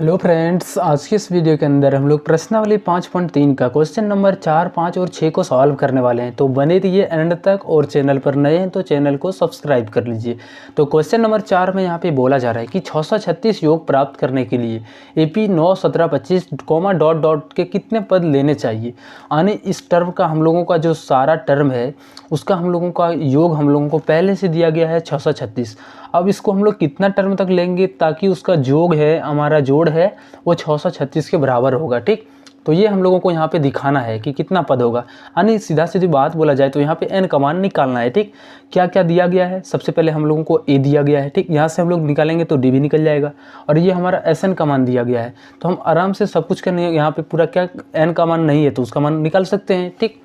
Hello friends, आज की इस वीडियो के अंदर हम लोग प्रश्नावली 5.3 का क्वेश्चन नंबर 4, 5 और 6 को सॉल्व करने वाले हैं। तो बने रहिए एंड तक, और चैनल पर नए हैं तो चैनल को सब्सक्राइब कर लीजिए। तो क्वेश्चन नंबर 4 में यहाँ पे बोला जा रहा है कि 636 योग प्राप्त करने के लिए AP 9, 17, 25 कोमा डॉट डॉट के कितने पद लेने चाहिए। यानी इस टर्म का हम लोगों का जो सारा टर्म है उसका हम लोगों का योग हम लोगों को पहले से दिया गया है 636। अब इसको हम लोग कितना टर्म तक लेंगे ताकि उसका योग है, हमारा जोड़ है, वो 636 के बराबर होगा। ठीक, तो ये हम लोगों को यहाँ पे दिखाना है कि कितना पद होगा। यानी सीधा सीधी बात बोला जाए तो यहाँ पे n का मान निकालना है। ठीक, क्या क्या दिया गया है, सबसे पहले हम लोगों को a दिया गया है। ठीक, यहाँ से हम लोग निकालेंगे तो d भी निकल जाएगा, और ये हमारा SN का मान दिया गया है। तो हम आराम से सब कुछ करने, यहाँ पे पूरा क्या n का मान नहीं है तो उसका मान निकाल सकते हैं। ठीक,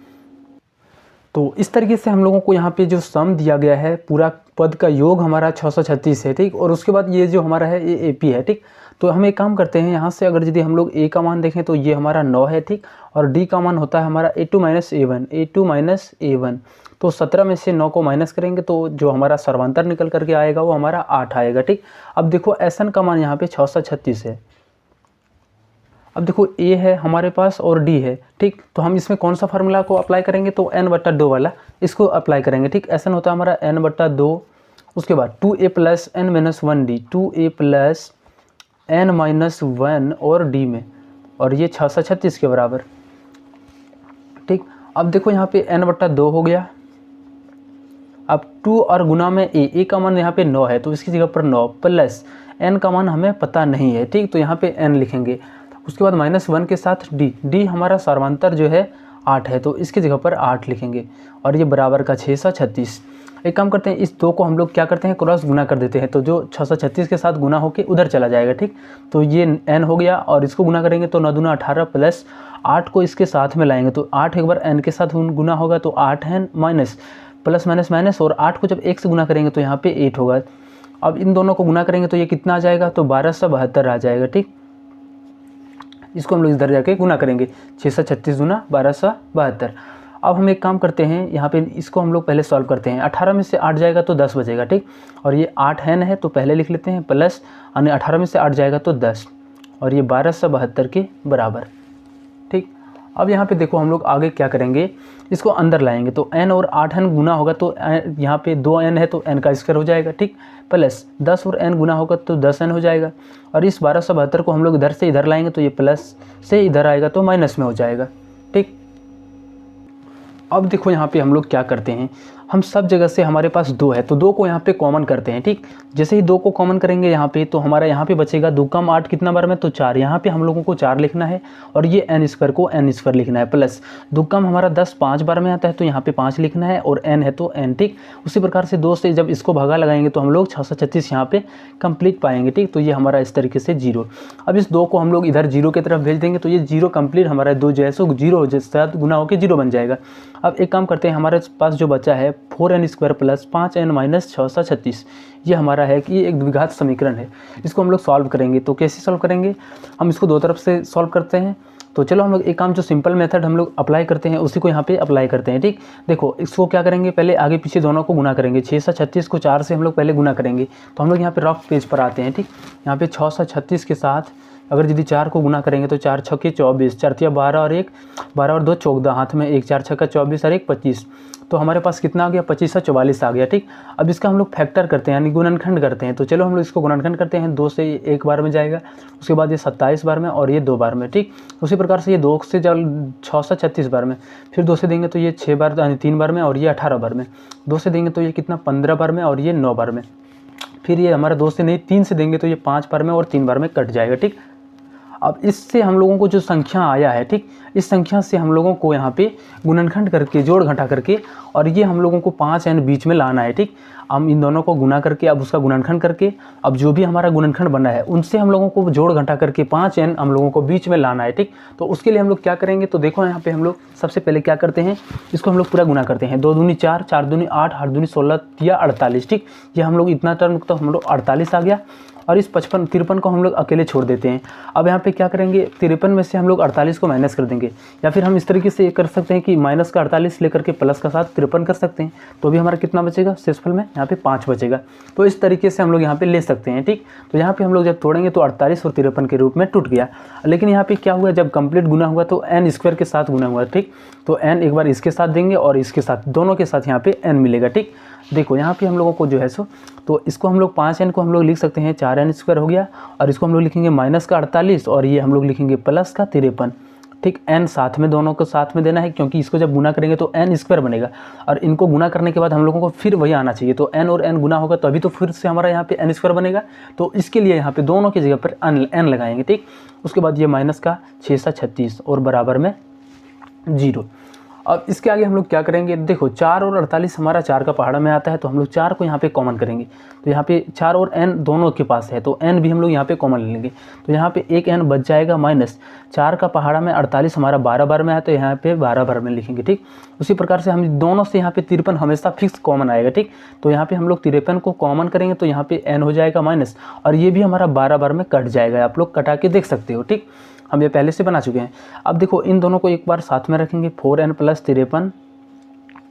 तो इस तरीके से हम लोगों को यहाँ पे जो सम दिया गया है, पूरा पद का योग हमारा 636 है। ठीक, और उसके बाद ये जो हमारा है ये AP है। ठीक, तो हम एक काम करते हैं, यहाँ से अगर यदि हम लोग A का मान देखें तो ये हमारा 9 है। ठीक, और D का मान होता है हमारा A2 माइनस A1। तो 17 में से 9 को माइनस करेंगे तो जो हमारा सर्वांतर निकल करके आएगा वो हमारा 8 आएगा। ठीक, अब देखो SN का मान यहाँ पे 636 है। अब देखो A है हमारे पास और D है। ठीक, तो हम इसमें कौन सा फार्मूला को अप्लाई करेंगे तो n/2 वाला इसको अप्लाई करेंगे। ठीक, SN होता है हमारा n/2। उसके बाद 2A plus n-1D, 2A plus n-1 और D में, और ये 636 के बराबर। ठीक, अब देखो यहाँ पे n/2 हो गया। अब 2 और गुना में A का मान यहाँ पे 9 है तो इसकी जगह पर 9 प्लस n का मान हमें पता नहीं है। ठीक, तो यहाँ पे n लिखेंगे। उसके बाद -1 के साथ D हमारा सर्वांतर जो है 8 है तो इसकी जगह पर 8 लिखेंगे, और ये बराबर का 636। एक काम करते हैं, इस 2 को हम लोग क्या करते हैं, क्रॉस गुना कर देते हैं, तो जो 636 के साथ गुना होके उधर चला जाएगा। ठीक, तो ये n हो गया, और इसको गुना करेंगे तो 9 दूना 18 प्लस 8 को इसके साथ में लाएंगे तो 8 एक बार n के साथ गुना होगा तो 8 है माइनस प्लस माइनस माइनस, और 8 को जब 1 से गुना करेंगे तो यहाँ पे 8 होगा। अब इन दोनों को गुना करेंगे तो ये कितना आ जाएगा, तो 1272 आ जाएगा। ठीक, इसको हम लोग इधर जाके गुना करेंगे, 636 गुना 1272। अब हम एक काम करते हैं, यहाँ पे इसको हम लोग पहले सॉल्व करते हैं। 18 में से 8 जाएगा तो 10 बचेगा। ठीक, और ये 8 है तो पहले लिख लेते हैं, प्लस यानी 18 में से 8 जाएगा तो 10, और ये 1272 के बराबर। ठीक, अब यहाँ पे देखो हम लोग आगे क्या करेंगे, इसको अंदर लाएंगे तो n और 8 n गुना होगा तो यहाँ पे 2n है तो n का स्क्वायर हो जाएगा। ठीक, प्लस 10 और n गुना होगा तो 10n हो जाएगा, और इस 1272 को हम लोग इधर से इधर लाएंगे तो ये प्लस से इधर आएगा तो माइनस में हो जाएगा। ठीक, अब देखो यहाँ पे हम लोग क्या करते हैं, हम सब जगह से हमारे पास 2 है तो 2 को यहाँ पे कॉमन करते हैं। ठीक, जैसे ही 2 को कॉमन करेंगे यहाँ पे तो हमारा यहाँ पे बचेगा 2 कम 8 कितना बार में, तो 4। यहाँ पे हम लोगों को 4 लिखना है, और ये n स्क्वायर को n स्क्वायर लिखना है, प्लस 2 कम हमारा 10 5 बार में आता है तो यहाँ पे 5 लिखना है, और n है तो n। ठीक, उसी प्रकार से 2 से जब इसको भागा लगाएंगे तो हम लोग 636 यहाँ पे कंप्लीट पाएंगे। ठीक, तो ये हमारा इस तरीके से 0। अब इस 2 को हम लोग इधर 0 की तरफ भेज देंगे तो ये 0 कंप्लीट हमारा 2 जो है सो 0 साथ गुना होकर 0 बन जाएगा। अब एक काम करते हैं, हमारे पास जो बचा है 4n square plus 5n minus 636, ये हमारा है कि ये एक द्विघात समीकरण है। इसको हम लोग सॉल्व करेंगे, तो कैसे सॉल्व करेंगे, हम इसको 2 तरफ से सॉल्व करते हैं। तो चलो हम लोग एक काम, जो सिंपल मेथड हम लोग अप्लाई करते हैं उसी को यहाँ पे अप्लाई करते हैं। ठीक, देखो इसको क्या करेंगे, पहले आगे पीछे दोनों को गुना करेंगे। 636 को 4 से हम लोग पहले गुना करेंगे, तो हम लोग यहाँ पे रफ पेज पर आते हैं। ठीक, यहाँ पे 636 के साथ अगर यदि 4 को गुना करेंगे तो 4 छक्के 24, 4 तिया 12 और 1 12 और 2 14, हाथ में 1, 4 छक्का 24 और 1 25, तो हमारे पास कितना आ गया, 25 और 44 आ गया। ठीक, अब इसका हम लोग फैक्टर करते हैं यानी गुणनखंड करते हैं, तो चलो हम लोग इसको गुणनखंड करते हैं। 2 से 1 बार में जाएगा, उसके बाद ये 27 बार में, और ये 2 बार में। ठीक, उसी प्रकार से ये 2 से जब 636 बार में, फिर 2 से देंगे तो ये 6 बार यानी 3 बार में, और ये 18 बार में। 2 से देंगे तो ये कितना 15 बार में, और ये 9 बार में। फिर ये हमारा 2 से नहीं 3 से देंगे तो ये 5 बार में और 3 बार में कट जाएगा। ठीक, अब इससे हम लोगों को जो संख्या आया है, ठीक, इस संख्या से हम लोगों को यहाँ पे गुणनखंड करके जोड़ घटा करके, और ये हम लोगों को 5n बीच में लाना है। ठीक, हम इन दोनों को गुना करके अब उसका गुणनखंड करके, अब जो भी हमारा गुणनखंड बना है उनसे हम लोगों को जोड़ घटा करके 5n हम लोगों को बीच में लाना है। ठीक, तो उसके लिए हम लोग क्या करेंगे, तो देखो यहाँ पे हम लोग सबसे पहले क्या करते हैं, इसको हम लोग पूरा गुना करते हैं। 2 दूनी 4, 4 दूनी 8, 8 दूनी 16 या 48। ठीक, ये हम लोग इतना टर्म तो हम लोग 48 आ गया, और इस 55 53 को हम लोग अकेले छोड़ देते हैं। अब यहाँ पे पे क्या करेंगे, 53 में से हम लोग 48 को माइनस कर देंगे, या फिर हम इस तरीके से कर सकते हैं कि माइनस का 48 लेकर के प्लस का 7 53 कर सकते हैं, तो भी हमारा कितना बचेगा, शेषफल में यहाँ पे 5 बचेगा। तो इस तरीके से हम लोग यहाँ पे ले सकते हैं। ठीक, तो यहाँ पे हम लोग जब तोड़ेंगे तो 48 और 53 के रूप में टूट गया। लेकिन यहाँ पे क्या हुआ, जब कंप्लीट गुना हुआ तो n स्क्वायर के साथ गुना हुआ। ठीक, तो n एक बार इसके साथ देंगे और इसके साथ, दोनों के साथ यहाँ पे n मिलेगा। ठीक, देखो यहाँ पे हम लोगों को जो है सो, तो इसको हम लोग 5n को हम लोग लिख सकते हैं 4n स्क्वायर हो गया, और इसको हम लोग लिखेंगे माइनस का 48 और ये हम लोग लिखेंगे प्लस का 53। ठीक, n साथ में, दोनों को साथ में देना है, क्योंकि इसको जब गुना करेंगे तो n स्क्वायर बनेगा, और इनको गुना करने के बाद हम लोगों को फिर वही आना चाहिए, तो n और n गुना होगा तो अभी तो फिर से हमारा यहाँ पे n स्क्वायर बनेगा। तो इसके लिए यहाँ पे दोनों की जगह पर n लगाएंगे। ठीक, उसके बाद ये माइनस का 6 × 36 और बराबर में 0। अब इसके आगे हम लोग क्या करेंगे, देखो 4 और 48 हमारा 4 का पहाड़ा में आता है, तो हम लोग 4 को यहाँ पे कॉमन करेंगे। तो यहाँ पे 4 और n दोनों के पास है, तो n भी हम लोग यहाँ पे कॉमन ले लेंगे। तो यहाँ पे एक n बच जाएगा, माइनस 4 का पहाड़ा में 48 हमारा 12 बार में है, तो यहाँ पे 12 बार में लिखेंगे। ठीक, उसी प्रकार से हम दोनों से यहाँ पे 53 हमेशा फिक्स कॉमन आएगा। ठीक, तो यहाँ पे हम लोग 53 को कॉमन करेंगे तो यहाँ पे n हो जाएगा माइनस, और ये भी हमारा 12 बार में कट जाएगा। आप लोग कटा के देख सकते हो। ठीक, हम ये पहले से बना चुके हैं। अब देखो इन दोनों को एक बार साथ में रखेंगे, 4n + 53,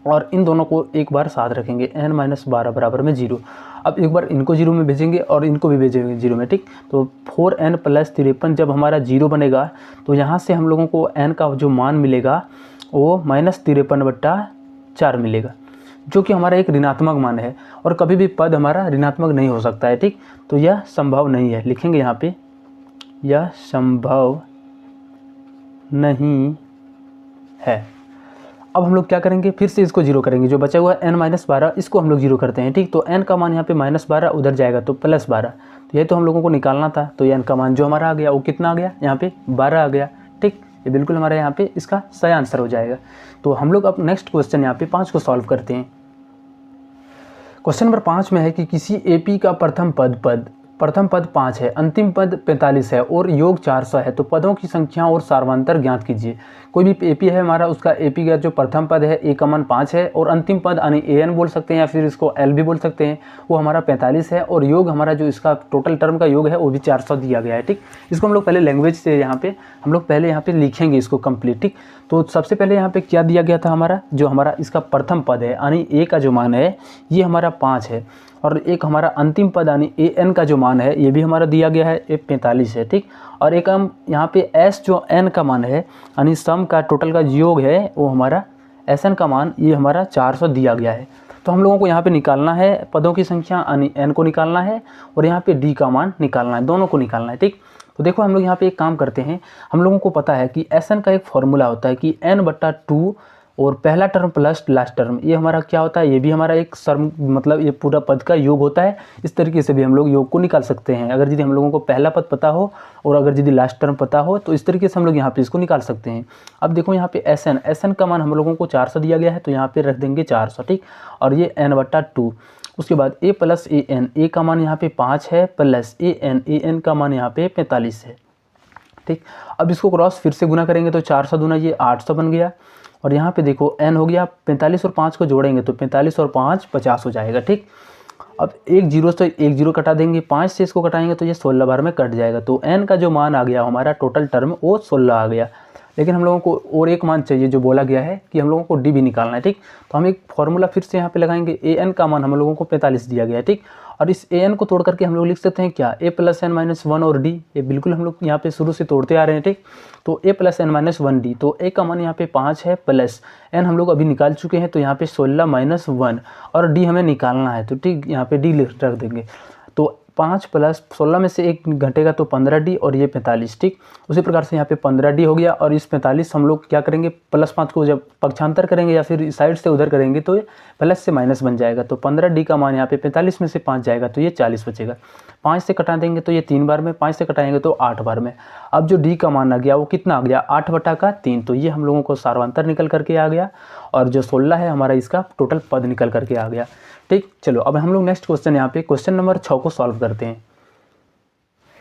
और इन दोनों को एक बार साथ रखेंगे, n - 12 बराबर में 0। अब एक बार इनको 0 में भेजेंगे और इनको भी भेजेंगे 0 में। ठीक, तो 4n + 53 जब हमारा 0 बनेगा तो यहाँ से हम लोगों को n का जो मान मिलेगा वो -53/4 मिलेगा, जो कि हमारा एक ऋणात्मक मान है, और कभी भी पद हमारा ऋणात्मक नहीं हो सकता है। ठीक, तो यह संभव नहीं है, लिखेंगे यहाँ पे, यह संभव नहीं है। अब हम लोग क्या करेंगे, फिर से इसको 0 करेंगे, जो बचा हुआ है n - 12 इसको हम लोग 0 करते हैं। ठीक, तो n का मान यहाँ पे -12 उधर जाएगा तो +12, तो ये तो हम लोगों को निकालना था। तो ये n का मान जो हमारा आ गया वो कितना आ गया, यहाँ पे 12 आ गया। ठीक, ये बिल्कुल हमारे यहाँ पे इसका सही आंसर हो जाएगा। तो हम लोग अब नेक्स्ट क्वेश्चन यहाँ पे 5 को सॉल्व करते हैं। क्वेश्चन नंबर 5 में है कि किसी AP का प्रथम पद 5 है, अंतिम पद 45 है और योग 400 है, तो पदों की संख्या और सार्वंतर ज्ञात कीजिए। कोई भी AP है हमारा, उसका AP का जो प्रथम पद है A का मान 5 है, और अंतिम पद यानी AN बोल सकते हैं या फिर इसको L भी बोल सकते हैं, वो हमारा 45 है, और योग हमारा जो इसका टोटल टर्म का योग है वो भी 400 दिया गया है। ठीक, इसको हम लोग पहले लैंग्वेज से यहाँ पे हम लोग पहले यहाँ पे लिखेंगे इसको कंप्लीट। ठीक, तो सबसे पहले यहाँ पे क्या दिया गया था, हमारा जो हमारा इसका प्रथम पद है यानी A का जो मान है ये हमारा 5 है, और एक हमारा अंतिम पद यानी AN का जो मान है ये भी हमारा दिया गया है, ये 45 है। ठीक, और एक हम यहाँ पे S जो N का मान है यानी सम का टोटल का योग है वो हमारा SN का मान ये हमारा 400 दिया गया है। तो हम लोगों को यहाँ पे निकालना है पदों की संख्या यानी N को निकालना है, और यहाँ पे D का मान निकालना है, दोनों को निकालना है। ठीक, तो देखो हम लोग यहाँ पे एक काम करते हैं, हम लोगों को पता है कि SN का एक फॉर्मूला होता है कि n/2 और पहला टर्म प्लस लास्ट टर्म, ये हमारा क्या होता है, ये भी हमारा एक सर्म मतलब ये पूरा पद का योग होता है। इस तरीके से भी हम लोग योग को निकाल सकते हैं, अगर यदि हम लोगों को पहला पद पता हो और अगर यदि लास्ट टर्म पता हो तो इस तरीके से हम लोग यहाँ पे इसको निकाल सकते हैं। अब देखो यहाँ पे SN का मान हम लोगों को 400 दिया गया है, तो यहाँ पे रख देंगे 400। ठीक, और ये n/2, उसके बाद A + AN, A का मान यहाँ पे 5 है, प्लस AN का मान यहाँ पे 45 है। ठीक, अब इसको क्रॉस फिर से गुना करेंगे तो 400 दूना ये 800 बन गया, और यहाँ पे देखो n हो गया 45 और 5 को जोड़ेंगे तो 45 और 5 50 हो जाएगा। ठीक, अब एक 0 से एक 0 कटा देंगे, 5 से इसको कटाएंगे तो ये 16 बार में कट जाएगा, तो n का जो मान आ गया हमारा टोटल टर्म वो 16 आ गया। लेकिन हम लोगों को और एक मान चाहिए, जो बोला गया है कि हम लोगों को D भी निकालना है। ठीक, तो हम एक फॉर्मूला फिर से यहाँ पे लगाएंगे, AN का मान हम लोगों को 45 दिया गया है। ठीक, और इस AN को तोड़ करके हम लोग लिख सकते हैं क्या, A + n - 1 और D, ये बिल्कुल हम लोग यहाँ पे शुरू से तोड़ते आ रहे हैं। ठीक, तो A + n - 1D, तो A का मान यहाँ पे 5 है, प्लस n हम लोग अभी निकाल चुके हैं, तो यहाँ पे 16 - 1 और D हमें निकालना है, तो ठीक यहाँ पे D रख देंगे। तो 5 + 16 में से 1 घटेगा तो 15D और ये 45। ठीक, उसी प्रकार से यहाँ पे 15D हो गया, और इस 45 हम लोग क्या करेंगे, +5 को जब पक्षांतर करेंगे या फिर साइड से उधर करेंगे तो ये प्लस से माइनस बन जाएगा, तो 15D का मान यहाँ पे 45 में से 5 जाएगा तो ये 40 बचेगा। 5 से कटा देंगे तो ये 3 बार में, 5 से कटाएंगे तो 8 बार में। अब जो D का मान आ गया वो कितना आ गया, 8/3, तो ये हम लोगों को सार्वंतर निकल करके आ गया, और जो 16 है हमारा इसका टोटल पद निकल करके आ गया। ठीक, चलो अब हम लोग नेक्स्ट क्वेश्चन यहाँ पे क्वेश्चन नंबर 6 को सॉल्व करते हैं।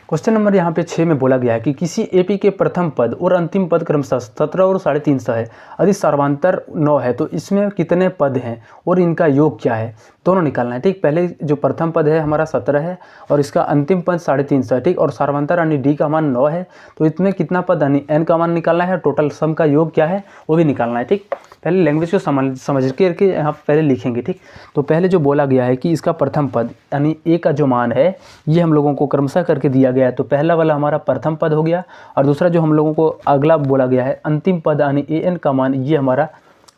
क्वेश्चन नंबर यहाँ पे 6 में बोला गया है कि किसी AP के प्रथम पद और अंतिम पद क्रमशः 17 और 350 है, यदि सर्वांतर 9 है तो इसमें कितने पद हैं और इनका योग क्या है। दोनों निकालना है। ठीक, पहले जो प्रथम पद है हमारा 17 है और इसका अंतिम पद 350 है। ठीक, और सार्वधातुक यानी डी का मान 9 है, तो इसमें कितना पद यानी एन का मान निकालना है, टोटल सम का योग क्या है वो भी निकालना है। ठीक, पहले लैंग्वेज को समझ के यहाँ पहले लिखेंगे। ठीक, तो पहले जो बोला गया है कि इसका प्रथम पद यानी ए का जो मान है ये हम लोगों को क्रमशः करके दिया गया है, तो पहला वाला हमारा प्रथम पद हो गया और दूसरा जो हम लोगों को अगला बोला गया है अंतिम पद यानी ए एन का मान ये हमारा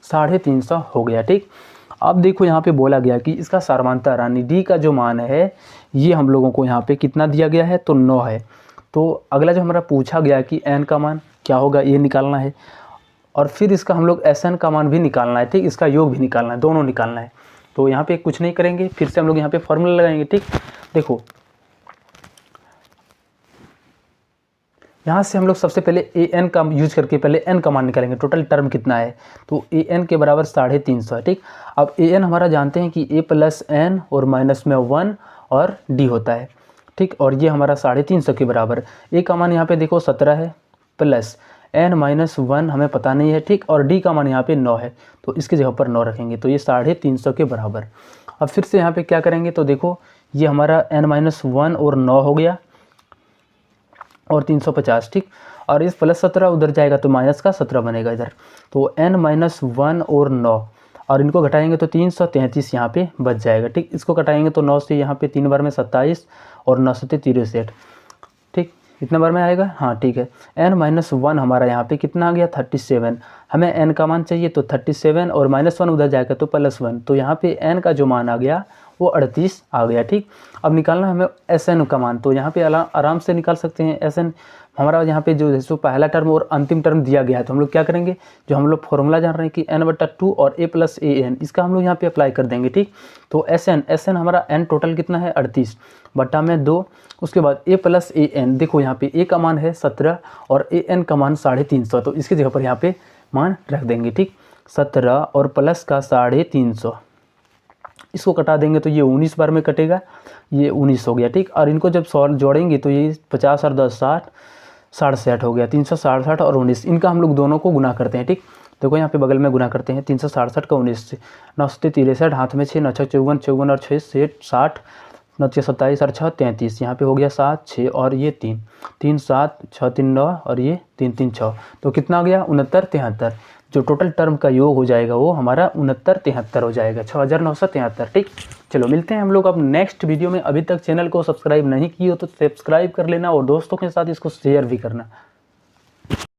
350 हो गया। ठीक, अब देखो यहाँ पे बोला गया कि इसका सार्वधातुक यानी डी का जो मान है ये हम लोगों को यहाँ पे कितना दिया गया है, तो 9 है। तो अगला जो हमारा पूछा गया कि एन का मान क्या होगा ये निकालना है और फिर इसका हम लोग एस एन का मान भी निकालना है। ठीक, इसका योग भी निकालना है, दोनों निकालना है। तो यहाँ पे कुछ नहीं करेंगे, फिर से हम लोग यहाँ पे फॉर्मूला लगाएंगे। ठीक, देखो यहाँ से हम लोग सबसे पहले ए एन का यूज करके पहले एन का मान निकालेंगे, टोटल टर्म कितना है, तो ए एन के बराबर 350 है। ठीक, अब ए एन हमारा जानते हैं कि ए प्लस एन और माइनस में 1 और डी होता है। ठीक, और ये हमारा 350 के बराबर, ए का मान यहाँ पे देखो 17 है प्लस एन माइनस 1 हमें पता नहीं है। ठीक, और डी का मान यहाँ पे 9 है, तो इसकी जगह पर 9 रखेंगे, तो ये 350 के बराबर। अब फिर से यहाँ पे क्या करेंगे, तो देखो ये हमारा एन माइनस 1 और 9 हो गया और 350। ठीक, और इस प्लस 17 उधर जाएगा तो माइनस का 17 बनेगा इधर, तो n माइनस 1 और 9 और इनको घटाएंगे तो 333 यहाँ पे बच जाएगा। ठीक, इसको घटाएंगे तो 9 से यहाँ पे 3 बार में 27 और 9 से 63। ठीक, इतना बार में आएगा, हाँ ठीक है। n माइनस 1 हमारा यहाँ पे कितना आ गया 37, हमें n का मान चाहिए तो 37 और -1 उधर जाएगा तो +1, तो यहाँ पे n का जो मान आ गया वो 38 आ गया। ठीक, अब निकालना हमें एस एन का मान, तो यहाँ पे आराम से निकाल सकते हैं एस एन। हमारा यहाँ पे जो जैसे पहला टर्म और अंतिम टर्म दिया गया है तो हम लोग क्या करेंगे, जो हम लोग फॉर्मूला जान रहे हैं कि n/2 और a प्लस ए एन, इसका हम लोग यहाँ पे अप्लाई कर देंगे। ठीक, तो एस एन हमारा n टोटल कितना है 38 बटा में 2, उसके बाद a प्लस ए एन, देखो यहाँ पे a का मान है 17 और ए एन का मान 350, तो इसकी जगह पर यहाँ पे मान रख देंगे। ठीक, 17 और प्लस का 350, इसको कटा देंगे तो ये 19 बार में कटेगा, ये 19 हो गया। ठीक, और इनको जब जोड़ेंगे तो ये 50 और 10 60 67 हो गया, 367 और 19, इनका हम लोग दोनों को गुना करते हैं। ठीक, देखो यहाँ पे बगल में गुना करते हैं, 367 का 19 से, 9 से 63, हाथ में 6, 9 6 54, 54 और 6 60, 9 6 27 और 6 33, यहाँ पे हो गया 7 6 और ये 3 3 7 6 3 9 और ये 3 3 6, तो कितना आ गया 69 73, जो टोटल टर्म का योग हो जाएगा वो हमारा 69 73 हो जाएगा, 6973। ठीक, चलो मिलते हैं हम लोग अब नेक्स्ट वीडियो में। अभी तक चैनल को सब्सक्राइब नहीं किए हो तो सब्सक्राइब कर लेना और दोस्तों के साथ इसको शेयर भी करना।